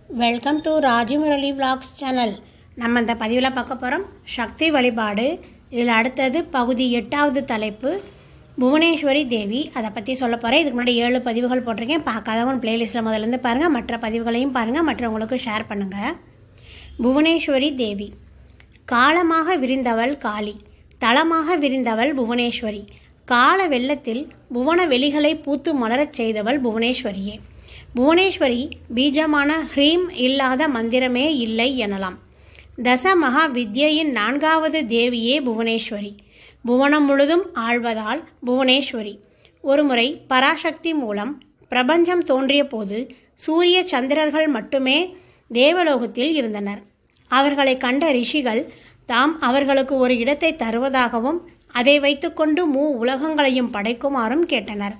Welcome to Raju Murali vlogs channel. நம்ம இந்த பதிவில் பார்க்க போகிறோம் சக்தி வழிபாடு. இதில் அடுத்தது பகுதி 8வது தலைப்பு புவனேஸ்வரி தேவி. அதை பற்றி சொல்ல போகிறேன். இதுக்கு முன்னாடி 7 பதிவுகள் போட்டிருக்கேன். பார்க்காதவங்க பிளேலிஸ்ட்டில் முதலேருந்து பாருங்கள். மற்ற பதிவுகளையும் பாருங்கள், மற்றவங்களுக்கு ஷேர் பண்ணுங்கள். புவனேஸ்வரி தேவி காலமாக விரிந்தவள் காளி, தளமாக விரிந்தவள் புவனேஸ்வரி. கால வெள்ளத்தில் புவன வெளிகளை பூத்து மலரச் செய்தவள் புவனேஸ்வரியே. புவனேஸ்வரி பீஜமான ஹ்ரீம் இல்லாத மந்திரமே இல்லை எனலாம். தச மகா வித்யின் 4வது தேவியே புவனேஸ்வரி. புவனம் முழுதும் ஆழ்வதால் புவனேஸ்வரி. ஒருமுறை பராசக்தி மூலம் பிரபஞ்சம் தோன்றிய போது சூரிய சந்திரர்கள் மட்டுமே தேவலோகத்தில் இருந்தனர். அவர்களை கண்ட ரிஷிகள் தாம் அவர்களுக்கு ஒரு இடத்தை தருவதாகவும் அதை வைத்துக்கொண்டு உலகங்களையும் படைக்குமாறும் கேட்டனர்.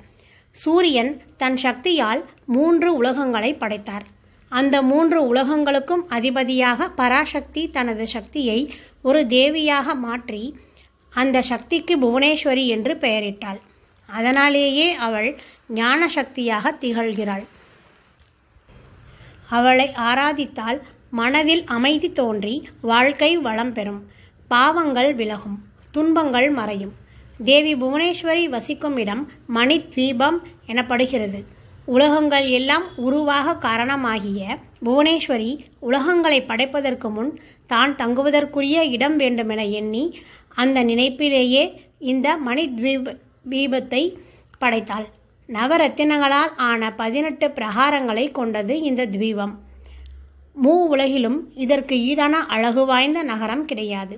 சூரியன் தன் சக்தியால் 3 உலகங்களை படைத்தார். அந்த 3 உலகங்களுக்கும் அதிபதியாக பராசக்தி தனது சக்தியை ஒரு தேவியாக மாற்றி அந்த சக்திக்கு புவனேஸ்வரி என்று பெயரிட்டாள். அதனாலேயே அவள் ஞான சக்தியாக திகழ்கிறாள். அவளை ஆராதித்தால் மனதில் அமைதி தோன்றி வாழ்க்கை வளம் பெறும், பாவங்கள் விலகும், துன்பங்கள் மறையும். தேவி புவனேஸ்வரி வசிக்கும் இடம் மணித்வீபம் எனப்படுகிறது. உலகங்கள் எல்லாம் உருவாக காரணமாகிய புவனேஸ்வரி உலகங்களை படைப்பதற்கு முன் தான் தங்குவதற்குரிய இடம் வேண்டுமென எண்ணி அந்த நினைப்பிலேயே இந்த மணித்வீபத்தை படைத்தாள். நவரத்தினங்களால் ஆன 18 பிரகாரங்களை கொண்டது இந்த துவீபம். உலகிலும் இதற்கு ஈடான அழகு வாய்ந்த நகரம் கிடையாது.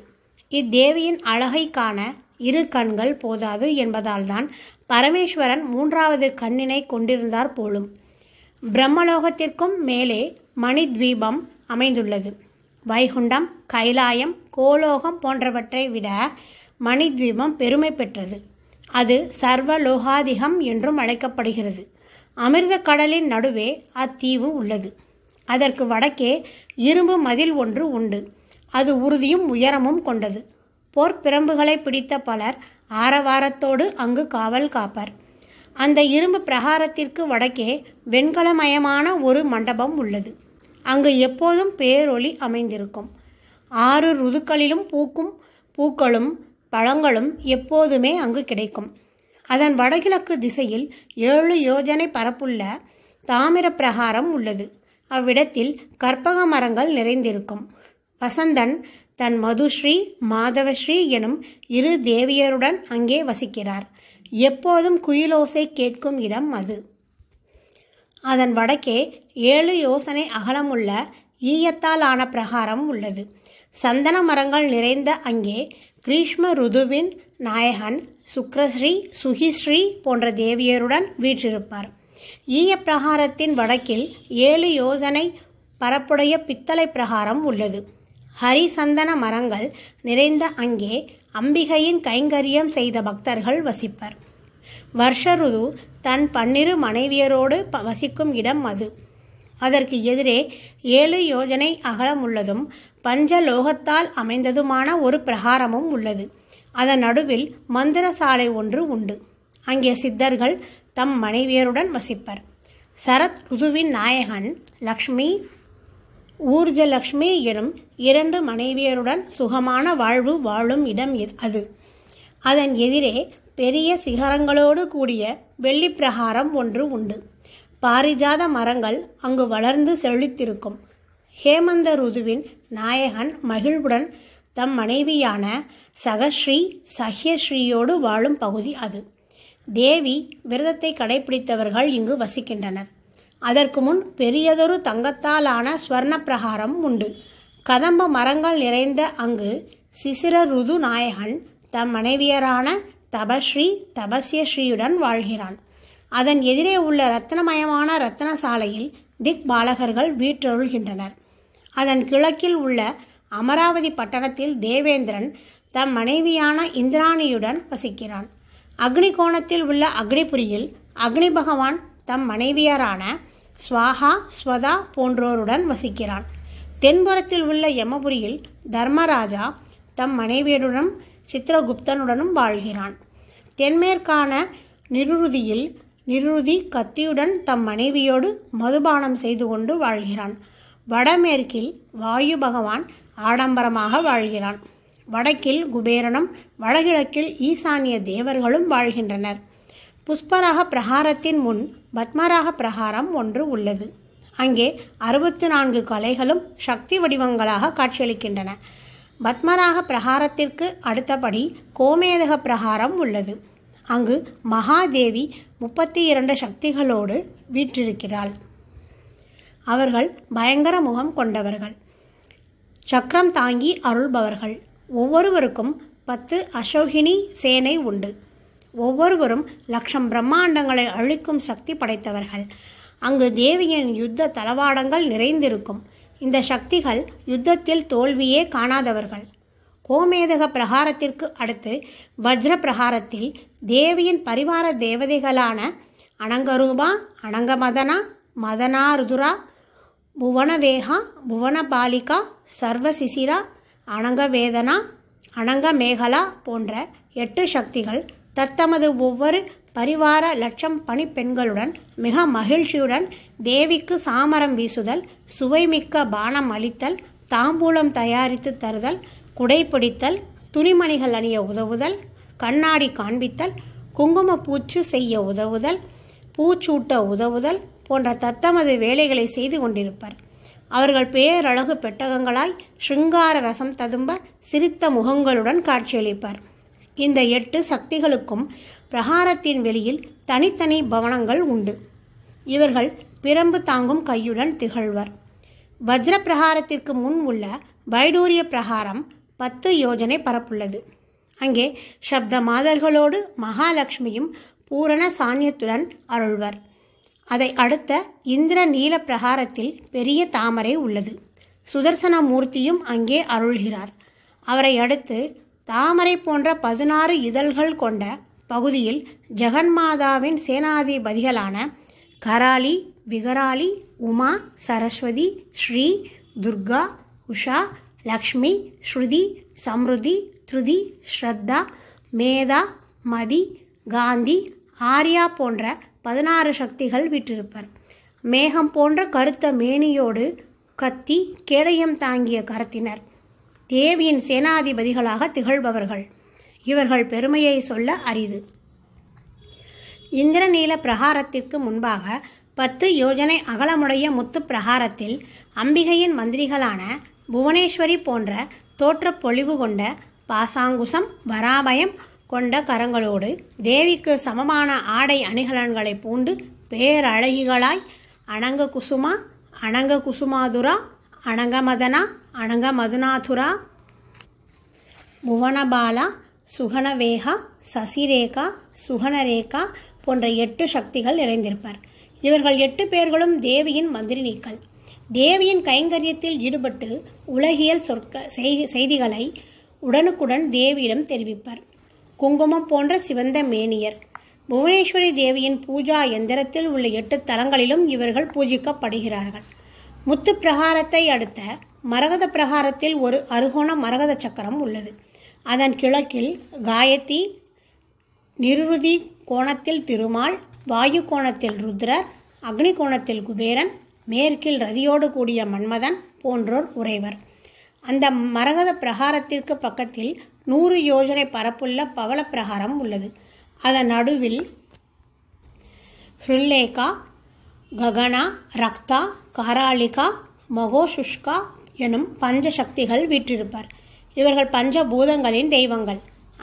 இத்தேவியின் அழகை காண 2 கண்கள் போதாது என்பதால்தான் பரமேஸ்வரன் 3வது கண்ணினை கொண்டிருந்தார் போலும். பிரம்மலோகத்திற்கும் மேலே மணித்வீபம் அமைந்துள்ளது. வைகுண்டம், கைலாயம், கோலோகம் போன்றவற்றை விட மணித்வீபம் பெருமை பெற்றது. அது சர்வலோகாதிகம் என்றும் அழைக்கப்படுகிறது. அமிர்த கடலின் நடுவே அத்தீவு உள்ளது. அதற்கு வடக்கே இரும்பு மதில் ஒன்று உண்டு. அது உறுதியும் உயரமும் கொண்டது. போர்ப்பிரம்புகளை பிடித்த பலர் ஆரவாரத்தோடு அங்கு காவல் காப்பர். அந்த இரும்பு பிரகாரத்திற்கு வடக்கே வெண்கலமயமான ஒரு மண்டபம் உள்ளது. அங்கு எப்போதும் பேரொளி அமைந்திருக்கும். 6 ருதுக்களிலும் பூக்கும் பூக்களும் பழங்களும் எப்போதுமே அங்கு கிடைக்கும். அதன் வடகிழக்கு திசையில் 7 யோஜனை பரப்புள்ள தாமிர பிரகாரம் உள்ளது. அவ்விடத்தில் கற்பக மரங்கள் நிறைந்திருக்கும். வசந்தன் தன் மதுஸ்ரீ மாதவஸ்ரீ எனும் 2 தேவியருடன் அங்கே வசிக்கிறார். எப்போதும் குயிலோசை கேட்கும் இடம் அது. அதன் வடக்கே 7 யோசனை அகலமுள்ள ஈயத்தால் ஆன பிரகாரம் உள்ளது. சந்தன மரங்கள் நிறைந்த அங்கே கிரீஷ்ம ருதுவின் நாயகன் சுக்ரஸ்ரீ, சுகிஸ்ரீ போன்ற தேவியருடன் வீற்றிருப்பார். ஈய பிரகாரத்தின் வடக்கில் 7 யோசனை பரப்புடைய பித்தளை பிரகாரம் உள்ளது. ஹரிசந்தன மரங்கள் நிறைந்த அங்கே அம்பிகையின் கைங்கரியம் செய்த பக்தர்கள் வசிப்பர். வருஷருது தன் 12 மனைவியரோடு வசிக்கும் இடம் அது. அதற்கு எதிரே 7 யோஜனை அகலமுள்ளதும் பஞ்சலோகத்தால் அமைந்ததுமான ஒரு பிரகாரமும் உள்ளது. அதன் நடுவில் மந்திரசாலை ஒன்று உண்டு. அங்கே சித்தர்கள் தம் மனைவியருடன் வசிப்பர். சரத் ருதுவின் நாயகன் லக்ஷ்மி, ஊர்ஜலக்ஷ்மி எனும் 2 மனைவியருடன் சுகமான வாழ்வு வாழும் இடம் அது. அதன் எதிரே பெரிய சிகரங்களோடு கூடிய வெள்ளி பிரகாரம் ஒன்று உண்டு. பாரிஜாத மரங்கள் அங்கு வளர்ந்து செழித்திருக்கும். ஹேமந்த ருதுவின் நாயகன் மகிழ்வுடன் தம் மனைவியான சகஸ்ரீ சஹ்யஸ்ரீயோடு வாழும் பகுதி அது. தேவி விரதத்தை கடைபிடித்தவர்கள் இங்கு வசிக்கின்றனர். அதற்கு முன் பெரியதொரு தங்கத்தாலான ஸ்வர்ண பிரகாரம் உண்டு. கதம்ப மரங்கள் நிறைந்த அங்கு சிசிர ருது நாயகன் தம் மனைவியரான தபஸ்ரீ தபஸ்யஸ்ரீயுடன் வாழ்கிறான். அதன் எதிரே உள்ள ரத்னமயமான ரத்னசாலையில் திக் பாலகர்கள் வீற்றொழுகின்றனர். அதன் கிழக்கில் உள்ள அமராவதி பட்டணத்தில் தேவேந்திரன் தம் மனைவியான இந்திராணியுடன் வசிக்கிறான். அக்னி கோணத்தில் உள்ள அக்னிபுரியில் அக்னி பகவான் தம் மனைவியரான ஸ்வாஹா ஸ்வதா போன்றோருடன் வசிக்கிறான். தென்புறத்தில் உள்ள யமபுரியில் தர்மராஜா தம் மனைவியருடனும் சித்திரகுப்தனுடனும் வாழ்கிறான். தென்மேற்கான நிருதியில் கத்தியுடன் தம் மனைவியோடு மதுபானம் செய்து கொண்டு வாழ்கிறான். வடமேற்கில் வாயு பகவான் ஆடம்பரமாக வாழ்கிறான். வடக்கில் குபேரனும் வடகிழக்கில் ஈசானிய தேவர்களும் வாழ்கின்றனர். புஷ்பராக பிரகாரத்தின் முன் பத்மராக பிரகாரம் ஒன்று உள்ளது. அங்கே 64 கலைகளும் சக்தி வடிவங்களாக காட்சியளிக்கின்றன. பத்மராக பிரகாரத்திற்கு அடுத்தபடி கோமேதக பிரகாரம் உள்ளது. அங்கு மகாதேவி 32 சக்திகளோடு வீற்றிருக்கிறாள். அவர்கள் பயங்கர முகம் கொண்டவர்கள், சக்கரம் தாங்கி அருள்பவர்கள். ஒவ்வொருவருக்கும் 10 அசோகினி சேனை உண்டு. ஒவ்வொருவரும் 1,00,000 பிரம்மாண்டங்களை அழிக்கும் சக்தி படைத்தவர்கள். அங்கு தேவியின் யுத்த தளவாடங்கள் நிறைந்திருக்கும். இந்த சக்திகள் யுத்தத்தில் தோல்வியே காணாதவர்கள். கோமேதக பிரகாரத்திற்கு அடுத்து வஜ்ர பிரகாரத்தில் தேவியின் பரிவார தேவதைகளான அனங்கரூபா, அனங்கமதனா, மதனாருதுரா, புவனவேகா, புவனபாலிகா, சர்வசிசிரா, அனங்கவேதனா, அனங்கமேகலா போன்ற 8 சக்திகள் தத்தமது ஒவ்வொரு பரிவார 1,00,000 பணிப்பெண்களுடன் மிக மகிழ்ச்சியுடன் தேவிக்கு சாமரம் வீசுதல், சுவைமிக்க பானம் அளித்தல், தாம்பூலம் தயாரித்து தருதல், குடைப்பிடித்தல், துணிமணிகள் அணிய உதவுதல், கண்ணாடி காண்பித்தல், குங்கும பூச்சு செய்ய உதவுதல், பூச்சூட்ட உதவுதல் போன்ற தத்தமது வேலைகளை செய்து கொண்டிருப்பர். அவர்கள் பேரழகு பெட்டகங்களாய் சிருங்கார ரசம் ததும்ப சிரித்த முகங்களுடன் காட்சியளிப்பர். இந்த 8 சக்திகளுக்கும் பிரகாரத்தின் வெளியில் தனித்தனி பவனங்கள் உண்டு. இவர்கள் பிரம்பு தாங்கும் கையுடன் திகழ்வர். வஜ்ர பிரகாரத்திற்கு முன் உள்ள வைடூரிய பிரகாரம் 10 யோஜனை பரப்புள்ளது. அங்கே சப்த மாதர்களோடு மகாலட்சுமியும் பூரண சாநியத்துடன் அருள்வர். அதை அடுத்த இந்திர நீல பிரகாரத்தில் பெரிய தாமரை உள்ளது. சுதர்சன மூர்த்தியும் அங்கே அருள்கிறார். அவரை அடுத்து தாமரை போன்ற 16 இதழ்கள் கொண்ட பகுதியில் ஜெகன்மாதாவின் சேனாதிபதிகளான கராளி, விகராளி, உமா, சரஸ்வதி, ஸ்ரீ, துர்கா, உஷா, லக்ஷ்மி, ஸ்ருதி, சம்ருதி, திருதி, ஸ்ரத்தா, மேதா, மதி, காந்தி, ஆர்யா போன்ற 16 சக்திகள் வீற்றிருப்பர். மேகம் போன்ற கருத்த மேனியோடு கத்தி கேடயம் தாங்கிய கரத்தினர் தேவியின் சேனாதிபதிகளாக திகழ்பவர்கள். இவர்கள் பெருமையை சொல்ல அரிது. இந்திரநீல பிரகாரத்திற்கு முன்பாக 10 யோஜனை அகலமுடைய முத்து பிரகாரத்தில் அம்பிகையின் மந்திரிகளான புவனேஸ்வரி போன்ற தோற்ற பொலிவு கொண்ட பாசாங்குசம், வராபயம் கொண்ட கரங்களோடு தேவிக்கு சமமான ஆடை அணிகலன்களை பூண்டு பேரழகிகளாய் அனங்க குசுமா, அனங்க குசுமாதுரா, அனங்கமதனா, அனங்கமதுநாதுரா, புவனபாலா, சுகனவேகா, சசிரேகா, சுகனரேகா போன்ற 8 சக்திகள் நிறைந்திருப்பர். இவர்கள் 8 பேர்களும் தேவியின் மந்திரினிகள். தேவியின் கைங்கரியத்தில் ஈடுபட்டு உலகியல் செய்திகளை உடனுக்குடன் தேவியிடம் தெரிவிப்பர். குங்குமம் போன்ற சிவந்த மேனியர். புவனேஸ்வரி தேவியின் பூஜா எந்திரத்தில் உள்ள 8 தலங்களிலும் இவர்கள் பூஜிக்கப்படுகிறார்கள். முத்து பிரகாரத்தை அடுத்த மரகத பிரகாரத்தில் ஒரு அருகோண மரகத சக்கரம் உள்ளது. அதன் கிழக்கில் காயத்தி, நிருதி கோணத்தில் திருமால், வாயு கோணத்தில் ருத்ரர், அக்னி கோணத்தில் குபேரன், மேற்கில் ரதியோடு கூடிய மன்மதன் போன்றோர் உறைவர். அந்த மரகத பிரகாரத்திற்கு பக்கத்தில் 100 யோஜனை பரப்புள்ள பவள பிரகாரம் உள்ளது. அதன் நடுவில் ஹிருல்லேகா, ககனா, ரக்தா, காராளிகா, மகோசுஷ்கா எனும் 5 சக்திகள் வீற்றிருப்பர். இவர்கள் 5 பூதங்களின் தெய்வங்கள்.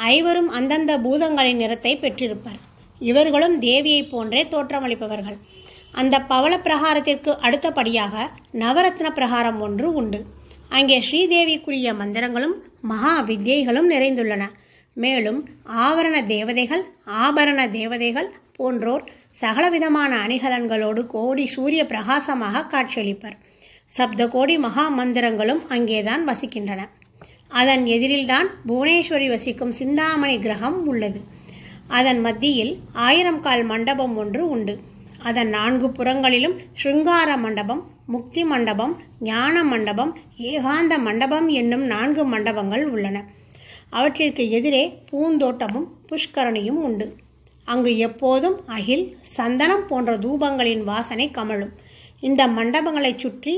5வரும் அந்தந்த பூதங்களின் நிறத்தை பெற்றிருப்பர். இவர்களும் தேவியை போன்றே தோற்றமளிப்பவர்கள். அந்த பவள பிரகாரத்திற்கு அடுத்தபடியாக நவரத்ன பிரகாரம் ஒன்று உண்டு. அங்கே ஸ்ரீதேவிக்குரிய மந்திரங்களும் மகா வித்யைகளும் நிறைந்துள்ளன. மேலும் ஆவரண தேவதைகள், ஆபரண தேவதைகள் போன்றோர் சகலவிதமான அணிகலன்களோடு கோடி சூரிய பிரகாசமாக காட்சியளிப்பர். சப்த கோடி மகா மந்திரங்களும் அங்கேதான் வசிக்கின்றன. அதன் எதிரில்தான் புவனேஸ்வரி வசிக்கும் சிந்தாமணி கிரகம் உள்ளது. அதன் மத்தியில் 1000 கால் மண்டபம் ஒன்று உண்டு. அதன் 4 புறங்களிலும் ஸ்ருங்கார மண்டபம், முக்தி மண்டபம், ஞான மண்டபம், ஏகாந்த மண்டபம் என்னும் 4 மண்டபங்கள் உள்ளன. அவற்றிற்கு எதிரே பூந்தோட்டமும் புஷ்கரணியும் உண்டு. அங்கு எப்போதும் அகில், சந்தனம் போன்ற தூபங்களின் வாசனை கமழும். இந்த மண்டபங்களை சுற்றி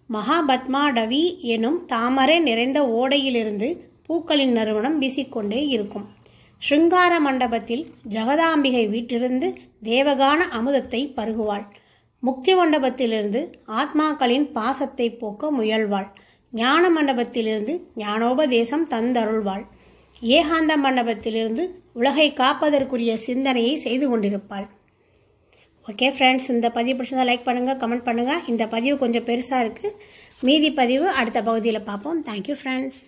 மகாபத்மாடவி எனும் தாமரை நிறைந்த ஓடையிலிருந்து பூக்களின் நறுமணம் வீசிக்கொண்டே இருக்கும். ஸ்ருங்கார மண்டபத்தில் ஜெகதாம்பிகை வீட்டிலிருந்து தேவகான அமுதத்தை பருகுவாள். முக்தி மண்டபத்திலிருந்து ஆத்மாக்களின் பாசத்தை போக்க முயல்வாள். ஞான மண்டபத்திலிருந்து ஞானோபதேசம் தந்தருள்வாள். ஏகாந்த மண்டபத்திலிருந்து உலகை காப்பதற்குரிய சிந்தனையை செய்து கொண்டிருப்பாள். ஓகே ஃப்ரெண்ட்ஸ், இந்த பதிவு பிடிச்சதா லைக் பண்ணுங்கள், கமெண்ட் பண்ணுங்கள். இந்த பதிவு கொஞ்சம் பெருசாக இருக்குது. மீதி பதிவு அடுத்த பகுதியில் பார்ப்போம். Thank you friends.